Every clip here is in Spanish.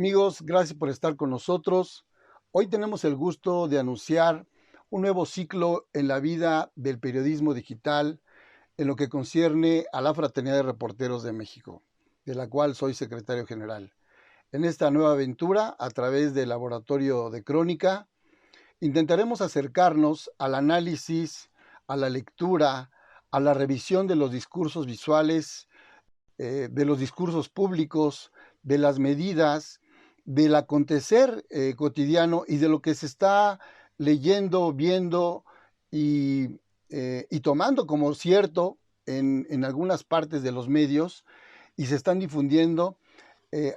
Amigos, gracias por estar con nosotros. Hoy tenemos el gusto de anunciar un nuevo ciclo en la vida del periodismo digital en lo que concierne a la Fraternidad de Reporteros de México, de la cual soy secretario general. En esta nueva aventura, a través del Laboratorio de Crónica, intentaremos acercarnos al análisis, a la lectura, a la revisión de los discursos visuales, de los discursos públicos, de las medidas, del acontecer cotidiano y de lo que se está leyendo, viendo y tomando como cierto en algunas partes de los medios y se están difundiendo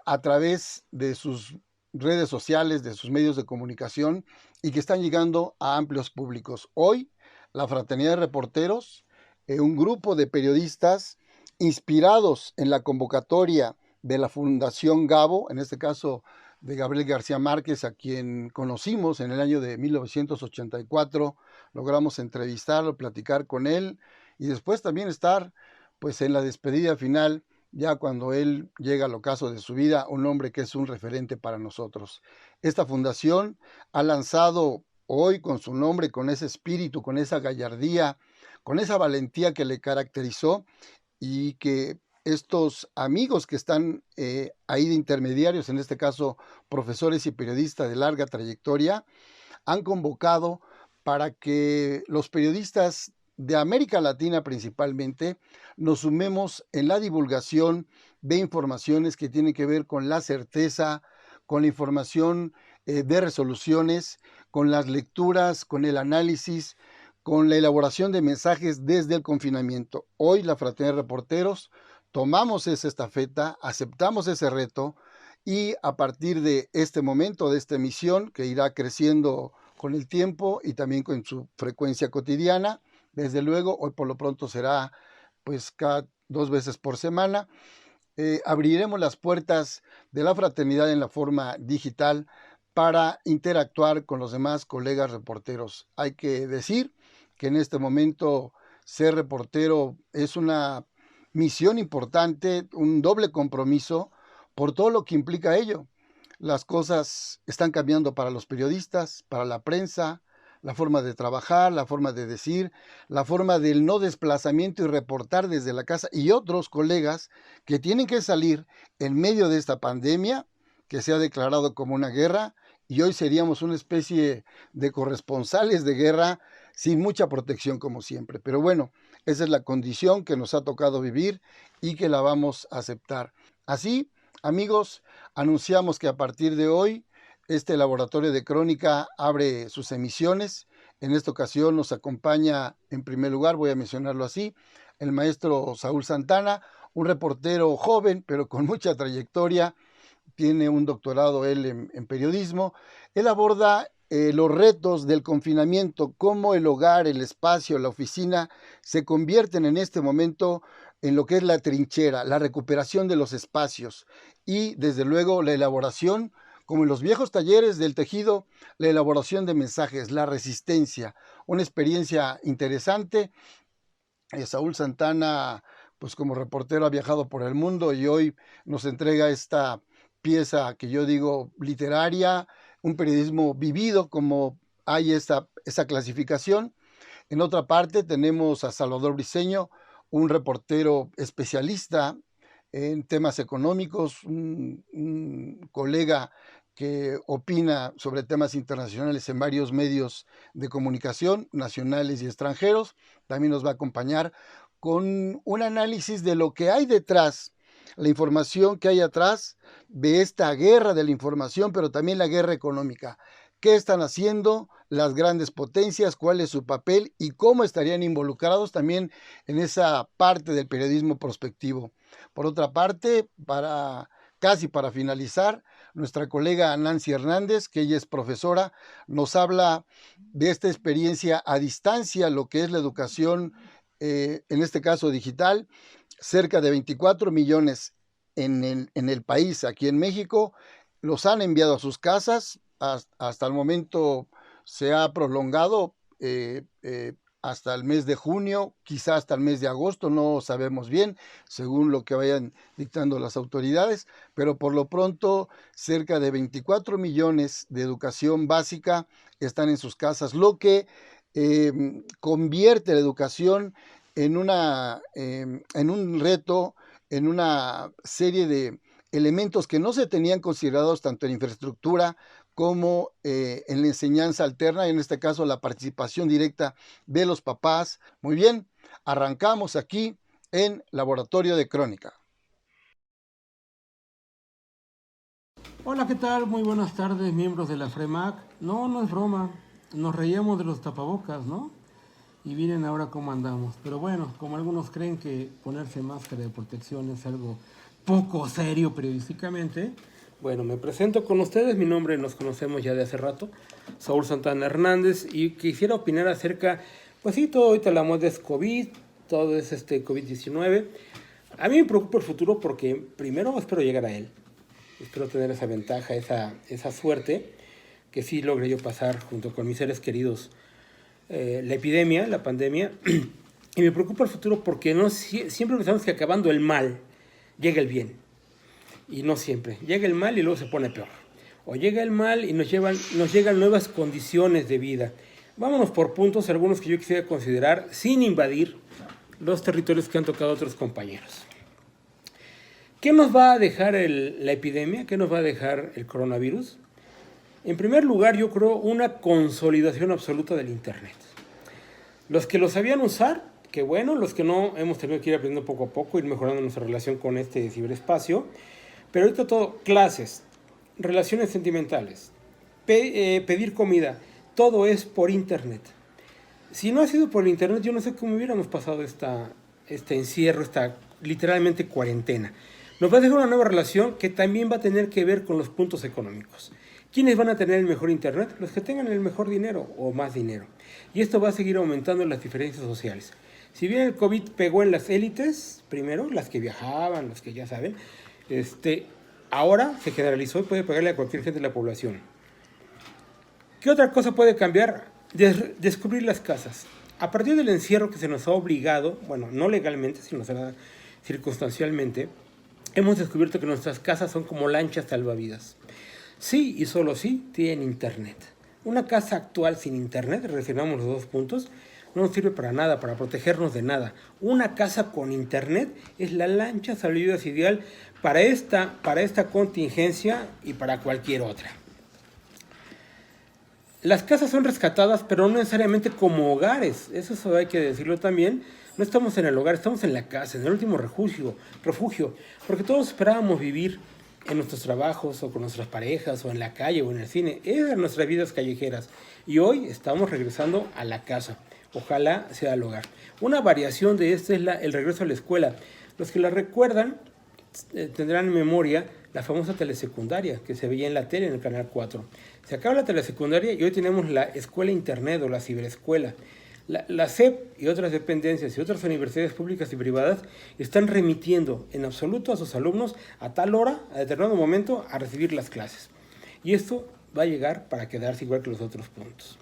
a través de sus redes sociales, de sus medios de comunicación y que están llegando a amplios públicos. Hoy, la Fraternidad de Reporteros, un grupo de periodistas inspirados en la convocatoria de la Fundación Gabo, en este caso de Gabriel García Márquez, a quien conocimos en el año de 1984, logramos entrevistarlo, platicar con él y después también estar pues en la despedida final, ya cuando él llega al ocaso de su vida, un hombre que es un referente para nosotros. Esta fundación ha lanzado hoy con su nombre, con ese espíritu, con esa gallardía, con esa valentía que le caracterizó y que estos amigos que están ahí de intermediarios, en este caso profesores y periodistas de larga trayectoria, han convocado para que los periodistas de América Latina principalmente nos sumemos en la divulgación de informaciones que tienen que ver con la certeza, con la información de resoluciones, con las lecturas, con el análisis, con la elaboración de mensajes desde el confinamiento. Hoy la Fraternidad de Reporteros tomamos esa estafeta, aceptamos ese reto y a partir de este momento, de esta emisión que irá creciendo con el tiempo y también con su frecuencia cotidiana, desde luego, hoy por lo pronto será pues cada 2 veces por semana, abriremos las puertas de la fraternidad en la forma digital para interactuar con los demás colegas reporteros. Hay que decir que en este momento ser reportero es una misión importante, un doble compromiso por todo lo que implica ello. Las cosas están cambiando para los periodistas, para la prensa, la forma de trabajar, la forma de decir, la forma del no desplazamiento y reportar desde la casa y otros colegas que tienen que salir en medio de esta pandemia que se ha declarado como una guerra y hoy seríamos una especie de corresponsales de guerra sin mucha protección como siempre. Pero bueno, esa es la condición que nos ha tocado vivir y que la vamos a aceptar. Así, amigos, anunciamos que a partir de hoy este laboratorio de crónica abre sus emisiones. En esta ocasión nos acompaña, en primer lugar, voy a mencionarlo así, el maestro Saúl Santana, un reportero joven, pero con mucha trayectoria, tiene un doctorado él en periodismo. Él aborda los retos del confinamiento, cómo el hogar, el espacio, la oficina se convierten en este momento en lo que es la trinchera, la recuperación de los espacios y desde luego la elaboración, como en los viejos talleres del tejido, la elaboración de mensajes, la resistencia, una experiencia interesante. Saúl Santana, pues como reportero ha viajado por el mundo y hoy nos entrega esta pieza que yo digo literaria, un periodismo vivido como hay esa clasificación. En otra parte tenemos a Salvador Briceño, un reportero especialista en temas económicos, un colega que opina sobre temas internacionales en varios medios de comunicación, nacionales y extranjeros. También nos va a acompañar con un análisis de lo que hay detrás, la información que hay atrás de esta guerra de la información, pero también la guerra económica. ¿Qué están haciendo las grandes potencias? ¿Cuál es su papel? ¿Y cómo estarían involucrados también en esa parte del periodismo prospectivo? Por otra parte, casi para finalizar, nuestra colega Nancy Hernández, que ella es profesora, nos habla de esta experiencia a distancia, lo que es la educación, en este caso digital, cerca de 24 millones en el país, aquí en México, los han enviado a sus casas, hasta el momento se ha prolongado hasta el mes de junio, quizá hasta el mes de agosto, no sabemos bien, según lo que vayan dictando las autoridades, pero por lo pronto cerca de 24 millones de educación básica están en sus casas, lo que convierte la educación en un reto, en una serie de elementos que no se tenían considerados tanto en infraestructura como en la enseñanza alterna, en este caso la participación directa de los papás. Muy bien, arrancamos aquí en Laboratorio de Crónica. Hola, ¿qué tal? Muy buenas tardes, miembros de la FREMAC. No es broma, nos reíamos de los tapabocas, ¿no? Y miren ahora cómo andamos. Pero bueno, como algunos creen que ponerse máscara de protección es algo poco serio periodísticamente, bueno, me presento con ustedes, mi nombre nos conocemos ya de hace rato, Saúl Santana Hernández, y quisiera opinar acerca, pues sí, todo ahorita la moda es COVID, todo es COVID-19. A mí me preocupa el futuro porque primero espero llegar a él, espero tener esa ventaja, esa suerte, que sí logre yo pasar junto con mis seres queridos la epidemia, la pandemia, y me preocupa el futuro porque siempre pensamos que acabando el mal llega el bien. Y no siempre. Llega el mal y luego se pone peor. O llega el mal y nos llegan nuevas condiciones de vida. Vámonos por puntos, algunos que yo quisiera considerar, sin invadir los territorios que han tocado otros compañeros. ¿Qué nos va a dejar la epidemia? ¿Qué nos va a dejar el coronavirus? En primer lugar, yo creo una consolidación absoluta del Internet. Los que lo sabían usar, qué bueno. Los que no, hemos tenido que ir aprendiendo poco a poco, ir mejorando nuestra relación con este ciberespacio. Pero ahorita todo, clases, relaciones sentimentales, pedir comida, todo es por Internet. Si no ha sido por Internet, yo no sé cómo hubiéramos pasado este encierro, esta literalmente cuarentena. Nos va a dejar una nueva relación que también va a tener que ver con los puntos económicos. ¿Quiénes van a tener el mejor Internet? Los que tengan el mejor dinero o más dinero. Y esto va a seguir aumentando las diferencias sociales. Si bien el COVID pegó en las élites, primero, las que viajaban, los que ya saben, ahora se generalizó y puede pegarle a cualquier gente de la población. ¿Qué otra cosa puede cambiar? Descubrir las casas. A partir del encierro que se nos ha obligado, bueno, no legalmente, sino circunstancialmente, hemos descubierto que nuestras casas son como lanchas salvavidas. Sí y solo sí tienen Internet. Una casa actual sin Internet, relacionamos los dos puntos, no nos sirve para nada, para protegernos de nada. Una casa con Internet es la lancha salvavidas ideal para esta contingencia y para cualquier otra. Las casas son rescatadas, pero no necesariamente como hogares. Eso hay que decirlo también. No estamos en el hogar, estamos en la casa, en el último refugio, porque todos esperábamos vivir en nuestros trabajos o con nuestras parejas o en la calle o en el cine. Eran nuestras vidas callejeras y hoy estamos regresando a la casa. Ojalá sea el hogar. Una variación de esto es el regreso a la escuela. Los que la recuerdan tendrán en memoria la famosa telesecundaria que se veía en la tele en el Canal 4. Se acaba la telesecundaria y hoy tenemos la escuela internet o la ciberescuela. La SEP y otras dependencias y otras universidades públicas y privadas están remitiendo en absoluto a sus alumnos a tal hora, a determinado momento, a recibir las clases. Y esto va a llegar para quedarse igual que los otros puntos.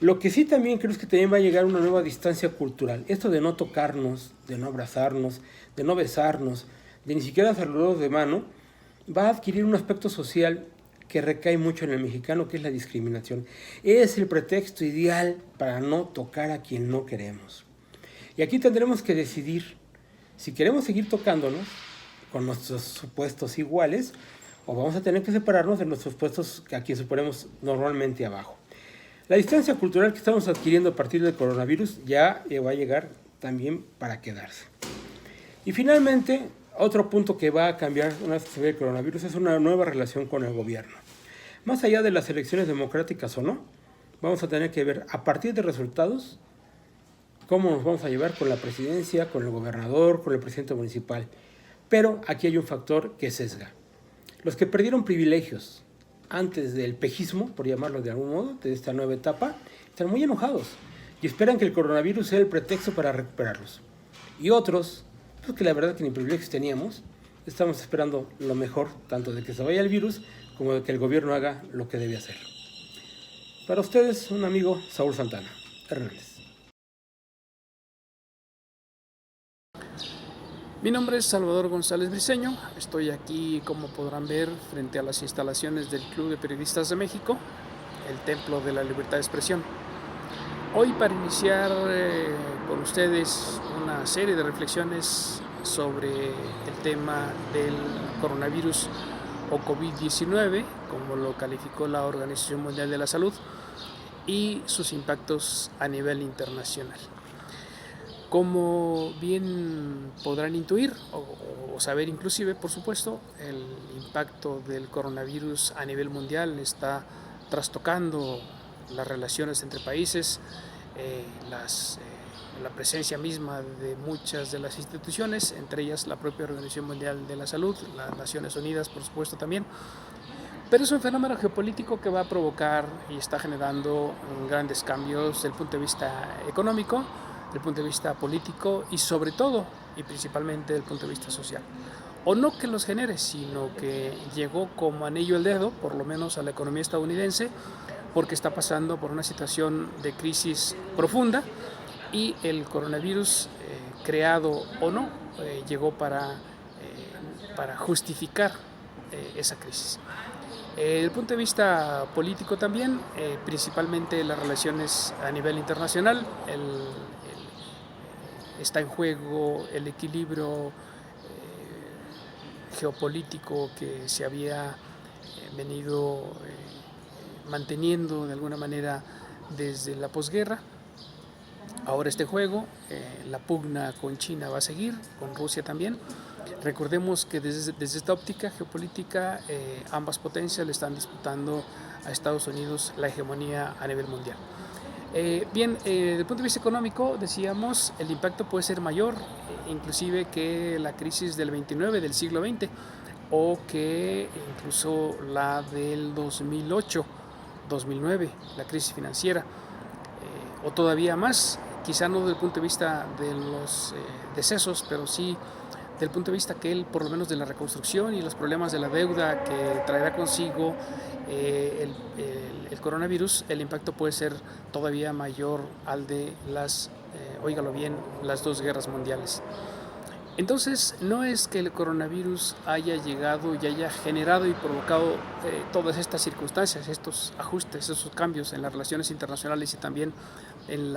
Lo que sí también creo es que también va a llegar una nueva distancia cultural. Esto de no tocarnos, de no abrazarnos, de no besarnos, de ni siquiera saludarnos de mano, va a adquirir un aspecto social que recae mucho en el mexicano, que es la discriminación. Es el pretexto ideal para no tocar a quien no queremos. Y aquí tendremos que decidir si queremos seguir tocándonos con nuestros supuestos iguales o vamos a tener que separarnos de nuestros puestos a quien suponemos normalmente abajo. La distancia cultural que estamos adquiriendo a partir del coronavirus ya va a llegar también para quedarse. Y finalmente, otro punto que va a cambiar una vez que se ve el coronavirus es una nueva relación con el gobierno. Más allá de las elecciones democráticas o no, vamos a tener que ver a partir de resultados cómo nos vamos a llevar con la presidencia, con el gobernador, con el presidente municipal. Pero aquí hay un factor que sesga. Los que perdieron privilegios antes del pejismo, por llamarlo de algún modo, de esta nueva etapa, están muy enojados y esperan que el coronavirus sea el pretexto para recuperarlos. Y otros, pues que la verdad que ni privilegios teníamos, estamos esperando lo mejor, tanto de que se vaya el virus, como de que el gobierno haga lo que debe hacer. Para ustedes, un amigo, Saúl Santana Hernández. Mi nombre es Salvador González Briceño, estoy aquí, como podrán ver, frente a las instalaciones del Club de Periodistas de México, el Templo de la Libertad de Expresión. Hoy, para iniciar con ustedes una serie de reflexiones sobre el tema del coronavirus o COVID-19, como lo calificó la Organización Mundial de la Salud, y sus impactos a nivel internacional. Como bien podrán intuir o saber inclusive, por supuesto, el impacto del coronavirus a nivel mundial está trastocando las relaciones entre países, la presencia misma de muchas de las instituciones, entre ellas la propia Organización Mundial de la Salud, las Naciones Unidas, por supuesto, también. Pero es un fenómeno geopolítico que va a provocar y está generando grandes cambios desde el punto de vista económico, desde el punto de vista político y sobre todo y principalmente desde el punto de vista social. O no que los genere, sino que llegó como anillo al dedo, por lo menos a la economía estadounidense, porque está pasando por una situación de crisis profunda y el coronavirus, creado o no, llegó para justificar esa crisis. Desde el punto de vista político también, principalmente las relaciones a nivel internacional, está en juego el equilibrio geopolítico que se había venido manteniendo de alguna manera desde la posguerra. Ahora este juego, la pugna con China va a seguir, con Rusia también. Recordemos que desde esta óptica geopolítica, ambas potencias le están disputando a Estados Unidos la hegemonía a nivel mundial. Bien, desde el punto de vista económico, decíamos, el impacto puede ser mayor, inclusive que la crisis del 29 del siglo XX, o que incluso la del 2008, 2009, la crisis financiera, o todavía más, quizá no desde el punto de vista de los decesos, pero sí desde el punto de vista que él, por lo menos de la reconstrucción y los problemas de la deuda que traerá consigo el coronavirus, el impacto puede ser todavía mayor al de óigalo bien, las dos guerras mundiales. Entonces, no es que el coronavirus haya llegado y haya generado y provocado todas estas circunstancias, estos ajustes, esos cambios en las relaciones internacionales y también en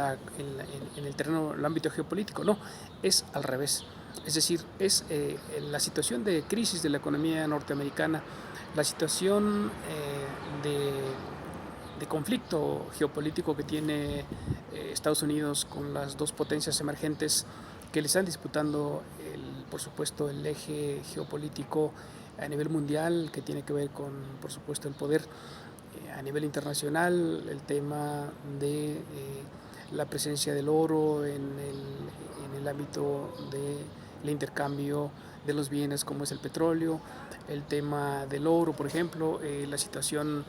el terreno, el ámbito geopolítico. No, es al revés. Es decir, es la situación de crisis de la economía norteamericana, la situación de conflicto geopolítico que tiene Estados Unidos con las dos potencias emergentes que le están disputando, por supuesto, el eje geopolítico a nivel mundial, que tiene que ver con, por supuesto, el poder a nivel internacional, el tema de la presencia del oro en el ámbito del intercambio de los bienes como es el petróleo, el tema del oro, por ejemplo, la situación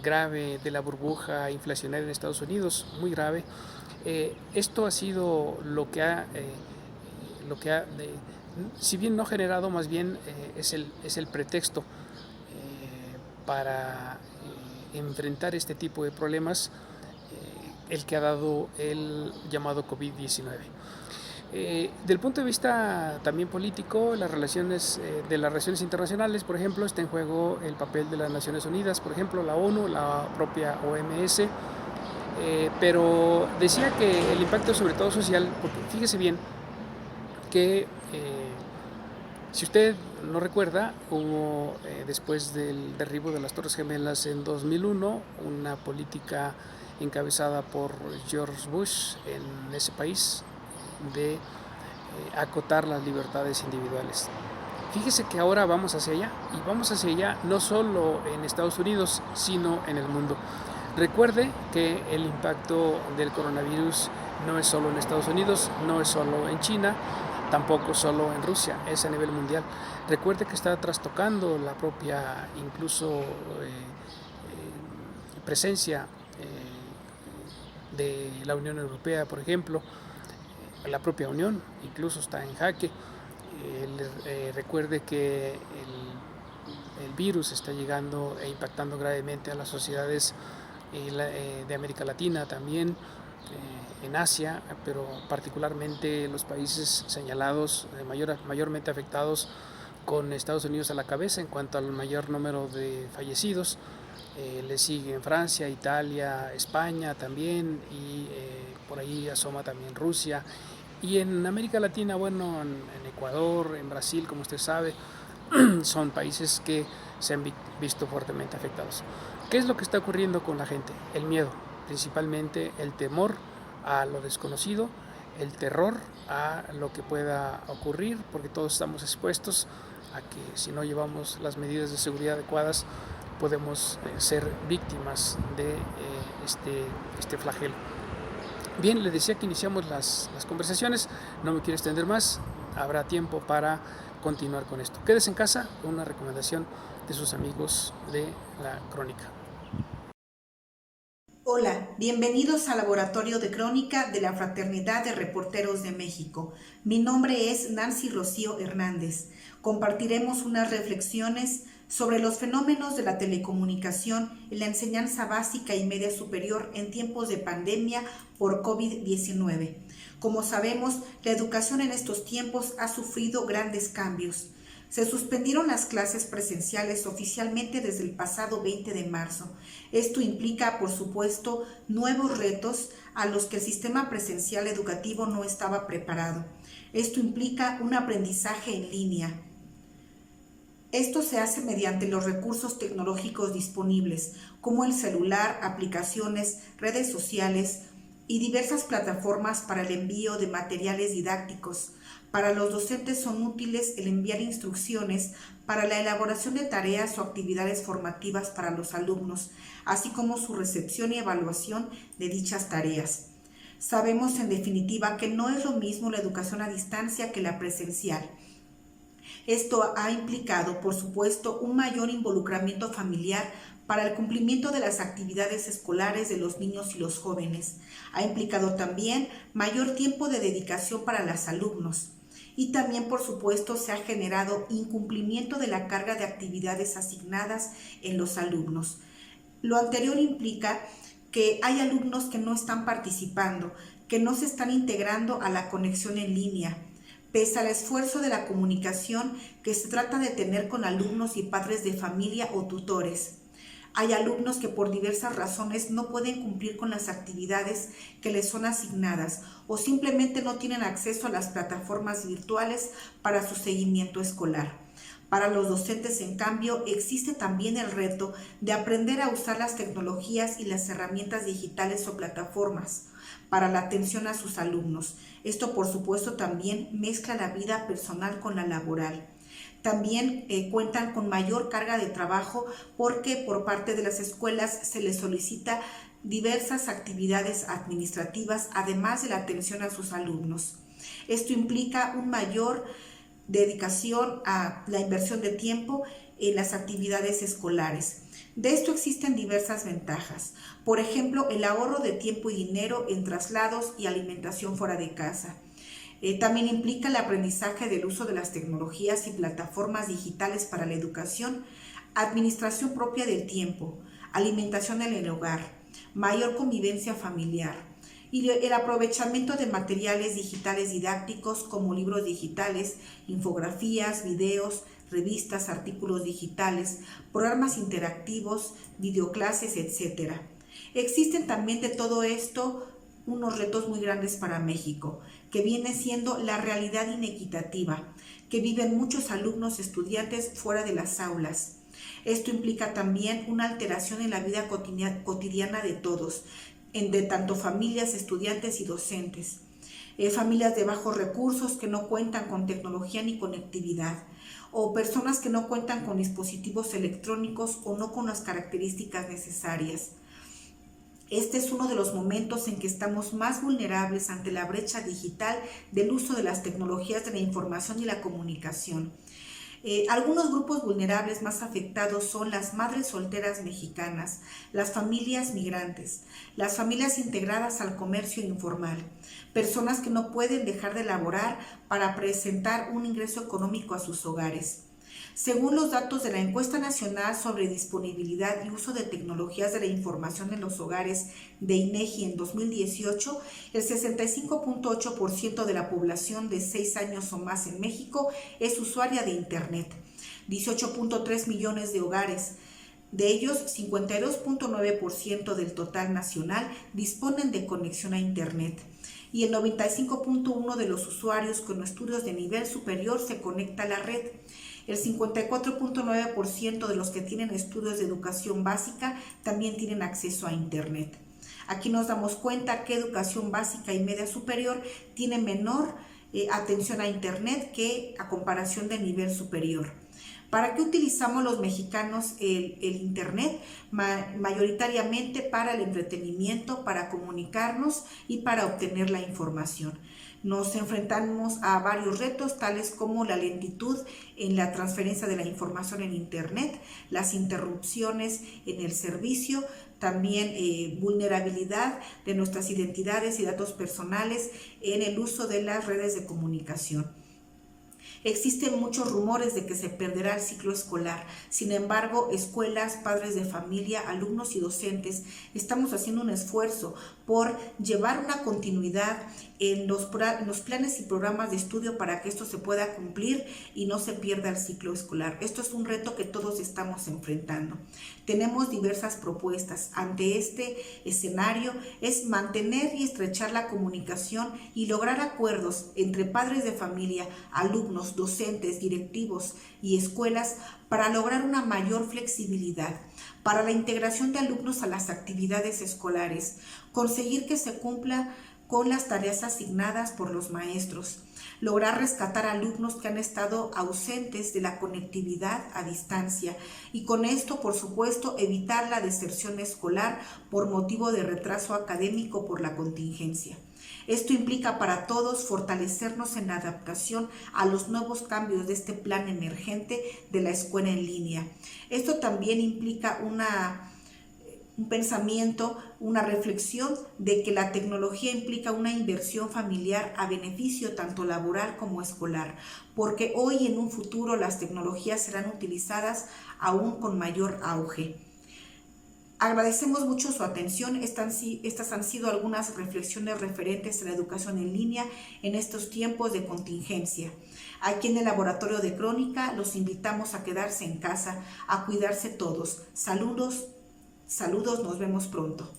grave de la burbuja inflacionaria en Estados Unidos, muy grave. Esto ha sido lo que ha si bien no generado, más bien es el pretexto para enfrentar este tipo de problemas, el que ha dado el llamado COVID-19. Del punto de vista también político, de las relaciones internacionales, por ejemplo, está en juego el papel de las Naciones Unidas, por ejemplo, la ONU, la propia OMS, pero decía que el impacto sobre todo social, porque fíjese bien que si usted no recuerda, hubo después del derribo de las Torres Gemelas en 2001 una política encabezada por George Bush en ese país de acotar las libertades individuales. Fíjese que ahora vamos hacia allá, y vamos hacia allá no solo en Estados Unidos, sino en el mundo. Recuerde que el impacto del coronavirus no es solo en Estados Unidos, no es solo en China, tampoco solo en Rusia, es a nivel mundial. Recuerde que está trastocando la propia, incluso presencia de la Unión Europea, por ejemplo. La propia Unión incluso está en jaque. Recuerde que el virus está llegando e impactando gravemente a las sociedades de América Latina también, en Asia, pero particularmente los países señalados, mayormente afectados, con Estados Unidos a la cabeza en cuanto al mayor número de fallecidos. Le siguen Francia, Italia, España también, y por ahí asoma también Rusia. Y en América Latina, bueno, en Ecuador, en Brasil, como usted sabe, son países que se han visto fuertemente afectados. ¿Qué es lo que está ocurriendo con la gente? El miedo, principalmente el temor a lo desconocido, el terror a lo que pueda ocurrir, porque todos estamos expuestos a que si no llevamos las medidas de seguridad adecuadas podemos ser víctimas de este flagelo. Bien, le decía que iniciamos las conversaciones, no me quiero extender más, habrá tiempo para continuar con esto. Quédese en casa, una recomendación de sus amigos de la Crónica. Hola, bienvenidos al Laboratorio de Crónica de la Fraternidad de Reporteros de México. Mi nombre es Nancy Rocío Hernández. Compartiremos unas reflexiones sobre los fenómenos de la telecomunicación en la enseñanza básica y media superior en tiempos de pandemia por COVID-19. Como sabemos, la educación en estos tiempos ha sufrido grandes cambios. Se suspendieron las clases presenciales oficialmente desde el pasado 20 de marzo. Esto implica, por supuesto, nuevos retos a los que el sistema presencial educativo no estaba preparado. Esto implica un aprendizaje en línea. Esto se hace mediante los recursos tecnológicos disponibles, como el celular, aplicaciones, redes sociales y diversas plataformas para el envío de materiales didácticos. Para los docentes son útiles el enviar instrucciones para la elaboración de tareas o actividades formativas para los alumnos, así como su recepción y evaluación de dichas tareas. Sabemos en definitiva que no es lo mismo la educación a distancia que la presencial. Esto ha implicado, por supuesto, un mayor involucramiento familiar para el cumplimiento de las actividades escolares de los niños y los jóvenes. Ha implicado también mayor tiempo de dedicación para los alumnos. Y también, por supuesto, se ha generado incumplimiento de la carga de actividades asignadas en los alumnos. Lo anterior implica que hay alumnos que no están participando, que no se están integrando a la conexión en línea, pese al esfuerzo de la comunicación que se trata de tener con alumnos y padres de familia o tutores. Hay alumnos que por diversas razones no pueden cumplir con las actividades que les son asignadas o simplemente no tienen acceso a las plataformas virtuales para su seguimiento escolar. Para los docentes, en cambio, existe también el reto de aprender a usar las tecnologías y las herramientas digitales o plataformas para la atención a sus alumnos. Esto, por supuesto, también mezcla la vida personal con la laboral. También cuentan con mayor carga de trabajo porque por parte de las escuelas se les solicita diversas actividades administrativas, además de la atención a sus alumnos. Esto implica una mayor dedicación a la inversión de tiempo en las actividades escolares. De esto existen diversas ventajas. Por ejemplo, el ahorro de tiempo y dinero en traslados y alimentación fuera de casa. También implica el aprendizaje del uso de las tecnologías y plataformas digitales para la educación, administración propia del tiempo, alimentación en el hogar, mayor convivencia familiar y el aprovechamiento de materiales digitales didácticos como libros digitales, infografías, videos, revistas, artículos digitales, programas interactivos, videoclases, etc. Existen también de todo esto unos retos muy grandes para México, que viene siendo la realidad inequitativa, que viven muchos alumnos estudiantes fuera de las aulas. Esto implica también una alteración en la vida cotidiana de todos, de tanto familias, estudiantes y docentes. Familias de bajos recursos que no cuentan con tecnología ni conectividad, o personas que no cuentan con dispositivos electrónicos o no con las características necesarias. Este es uno de los momentos en que estamos más vulnerables ante la brecha digital del uso de las tecnologías de la información y la comunicación. Algunos grupos vulnerables más afectados son las madres solteras mexicanas, las familias migrantes, las familias integradas al comercio informal, personas que no pueden dejar de laborar para presentar un ingreso económico a sus hogares. Según los datos de la Encuesta Nacional sobre Disponibilidad y Uso de Tecnologías de la Información en los Hogares de INEGI en 2018, el 65.8% de la población de 6 años o más en México es usuaria de Internet. 18.3 millones de hogares. De ellos, 52.9% del total nacional disponen de conexión a Internet. Y el 95.1% de los usuarios con estudios de nivel superior se conecta a la red. El 54.9% de los que tienen estudios de educación básica también tienen acceso a Internet. Aquí nos damos cuenta que educación básica y media superior tiene menor atención a Internet que a comparación del nivel superior. ¿Para qué utilizamos los mexicanos el Internet? Mayoritariamente para el entretenimiento, para comunicarnos y para obtener la información. Nos enfrentamos a varios retos, tales como la lentitud en la transferencia de la información en Internet, las interrupciones en el servicio, también vulnerabilidad de nuestras identidades y datos personales en el uso de las redes de comunicación. Existen muchos rumores de que se perderá el ciclo escolar. Sin embargo, escuelas, padres de familia, alumnos y docentes estamos haciendo un esfuerzo por llevar una continuidad en los planes y programas de estudio para que esto se pueda cumplir y no se pierda el ciclo escolar. Esto es un reto que todos estamos enfrentando. Tenemos diversas propuestas. Ante este escenario es mantener y estrechar la comunicación y lograr acuerdos entre padres de familia, alumnos, docentes, directivos y escuelas para lograr una mayor flexibilidad, para la integración de alumnos a las actividades escolares, conseguir que se cumpla con las tareas asignadas por los maestros, lograr rescatar alumnos que han estado ausentes de la conectividad a distancia y con esto, por supuesto, evitar la deserción escolar por motivo de retraso académico por la contingencia. Esto implica para todos fortalecernos en la adaptación a los nuevos cambios de este plan emergente de la escuela en línea. Esto también implica un pensamiento, una reflexión de que la tecnología implica una inversión familiar a beneficio tanto laboral como escolar, porque hoy y en un futuro las tecnologías serán utilizadas aún con mayor auge. Agradecemos mucho su atención. Estas han sido algunas reflexiones referentes a la educación en línea en estos tiempos de contingencia. Aquí en el Laboratorio de Crónica los invitamos a quedarse en casa, a cuidarse todos. Saludos, nos vemos pronto.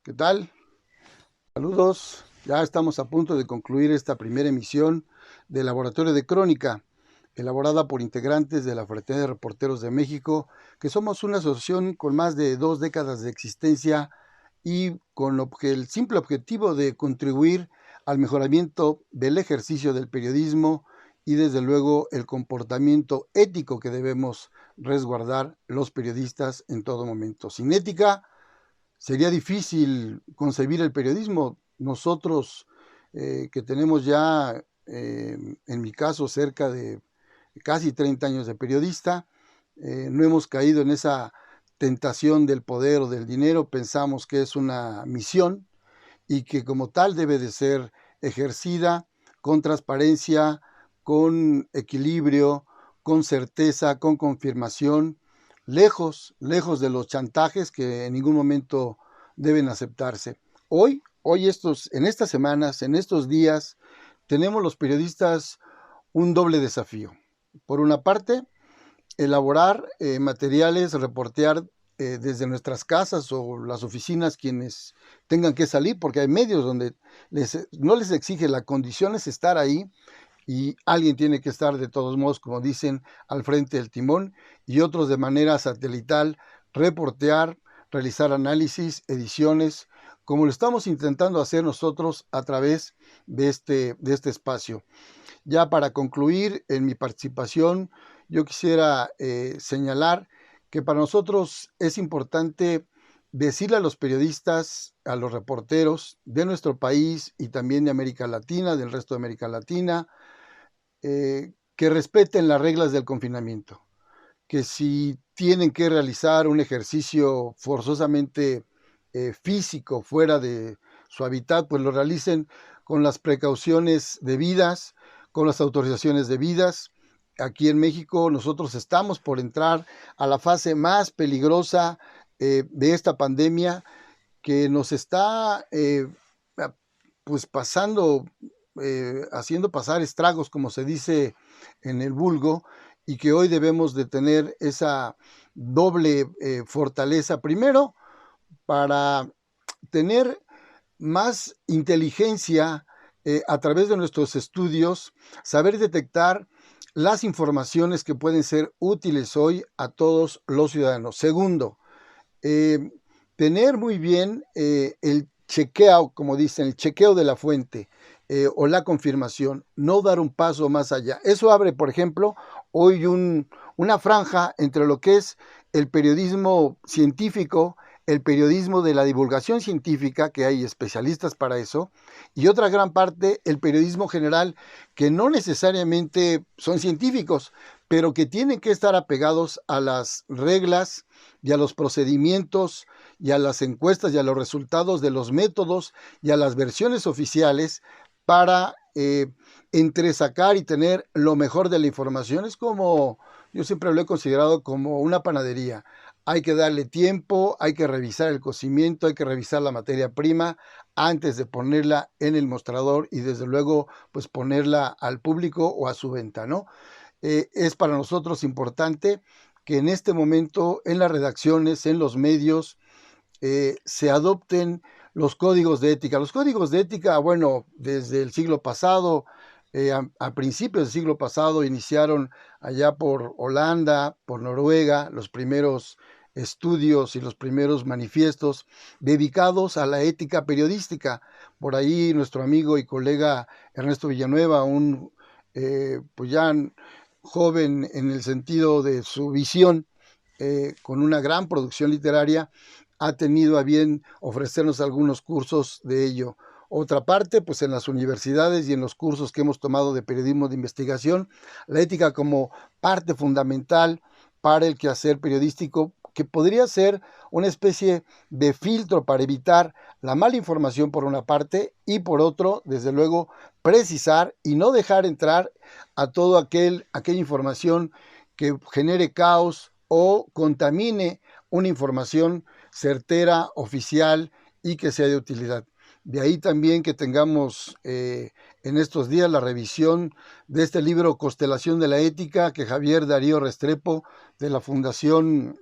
¿Qué tal? Saludos. Ya estamos a punto de concluir esta primera emisión del Laboratorio de Crónica, elaborada por integrantes de la Fraternidad de Reporteros de México, que somos una asociación con más de 2 décadas de existencia y con el simple objetivo de contribuir al mejoramiento del ejercicio del periodismo y desde luego el comportamiento ético que debemos resguardar los periodistas en todo momento. Sin ética sería difícil concebir el periodismo. Nosotros que tenemos ya, en mi caso, cerca de casi 30 años de periodista, no hemos caído en esa tentación del poder o del dinero. Pensamos que es una misión y que como tal debe de ser ejercida con transparencia, con equilibrio, con certeza, con confirmación, lejos de los chantajes que en ningún momento deben aceptarse. Hoy en estas semanas, en estos días, tenemos los periodistas un doble desafío. Por una parte, elaborar materiales, reportear desde nuestras casas o las oficinas quienes tengan que salir, porque hay medios donde no les exige, la condición es estar ahí y alguien tiene que estar de todos modos, como dicen, al frente del timón, y otros de manera satelital, reportear, realizar análisis, ediciones, como lo estamos intentando hacer nosotros a través de este espacio. Ya para concluir en mi participación, yo quisiera señalar que para nosotros es importante decirle a los periodistas, a los reporteros de nuestro país y también de América Latina, del resto de América Latina, que respeten las reglas del confinamiento, que si tienen que realizar un ejercicio forzosamente físico fuera de su hábitat, pues lo realicen con las precauciones debidas, con las autorizaciones debidas. Aquí en México nosotros estamos por entrar a la fase más peligrosa de esta pandemia que nos está pues pasando, haciendo pasar estragos, como se dice en el vulgo, y que hoy debemos de tener esa doble fortaleza. Primero, para tener más inteligencia a través de nuestros estudios, saber detectar las informaciones que pueden ser útiles hoy a todos los ciudadanos. Segundo, tener muy bien el chequeo, como dicen, el chequeo de la fuente o la confirmación, no dar un paso más allá. Eso abre, por ejemplo, hoy una franja entre lo que es el periodismo científico, el periodismo de la divulgación científica, que hay especialistas para eso, y otra gran parte, el periodismo general, que no necesariamente son científicos, pero que tienen que estar apegados a las reglas y a los procedimientos y a las encuestas y a los resultados de los métodos y a las versiones oficiales para entresacar y tener lo mejor de la información. Es como, yo siempre lo he considerado como una panadería. Hay que darle tiempo, hay que revisar el cocimiento, hay que revisar la materia prima antes de ponerla en el mostrador y desde luego pues ponerla al público o a su venta, ¿no? Es para nosotros importante que en este momento en las redacciones, en los medios, se adopten los códigos de ética. Los códigos de ética, bueno, desde el siglo pasado, a principios del siglo pasado, iniciaron allá por Holanda, por Noruega, los primeros estudios y los primeros manifiestos dedicados a la ética periodística. Por ahí nuestro amigo y colega Ernesto Villanueva, un pues ya joven en el sentido de su visión, con una gran producción literaria, ha tenido a bien ofrecernos algunos cursos de ello. Otra parte, pues en las universidades y en los cursos que hemos tomado de periodismo de investigación, la ética como parte fundamental para el quehacer periodístico, que podría ser una especie de filtro para evitar la mala información por una parte y por otro, desde luego, precisar y no dejar entrar a todo aquella información que genere caos o contamine una información certera, oficial y que sea de utilidad. De ahí también que tengamos en estos días la revisión de este libro Constelación de la Ética, que Javier Darío Restrepo de la Fundación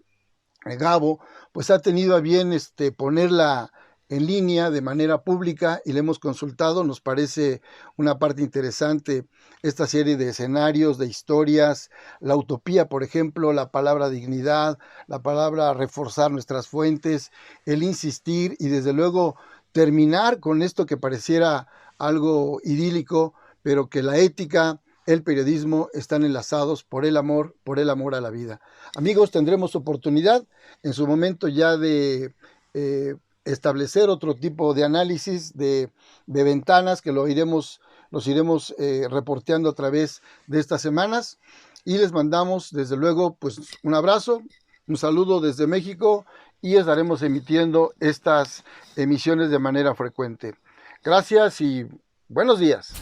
Gabo pues ha tenido a bien ponerla en línea de manera pública y le hemos consultado. Nos parece una parte interesante esta serie de escenarios, de historias, la utopía, por ejemplo, la palabra dignidad, la palabra reforzar nuestras fuentes, el insistir y desde luego terminar con esto que pareciera algo idílico, pero que la ética, el periodismo están enlazados por el amor a la vida. Amigos, tendremos oportunidad en su momento ya de establecer otro tipo de análisis de ventanas que los iremos reporteando a través de estas semanas y les mandamos desde luego pues un abrazo, un saludo desde México y estaremos emitiendo estas emisiones de manera frecuente. Gracias y buenos días.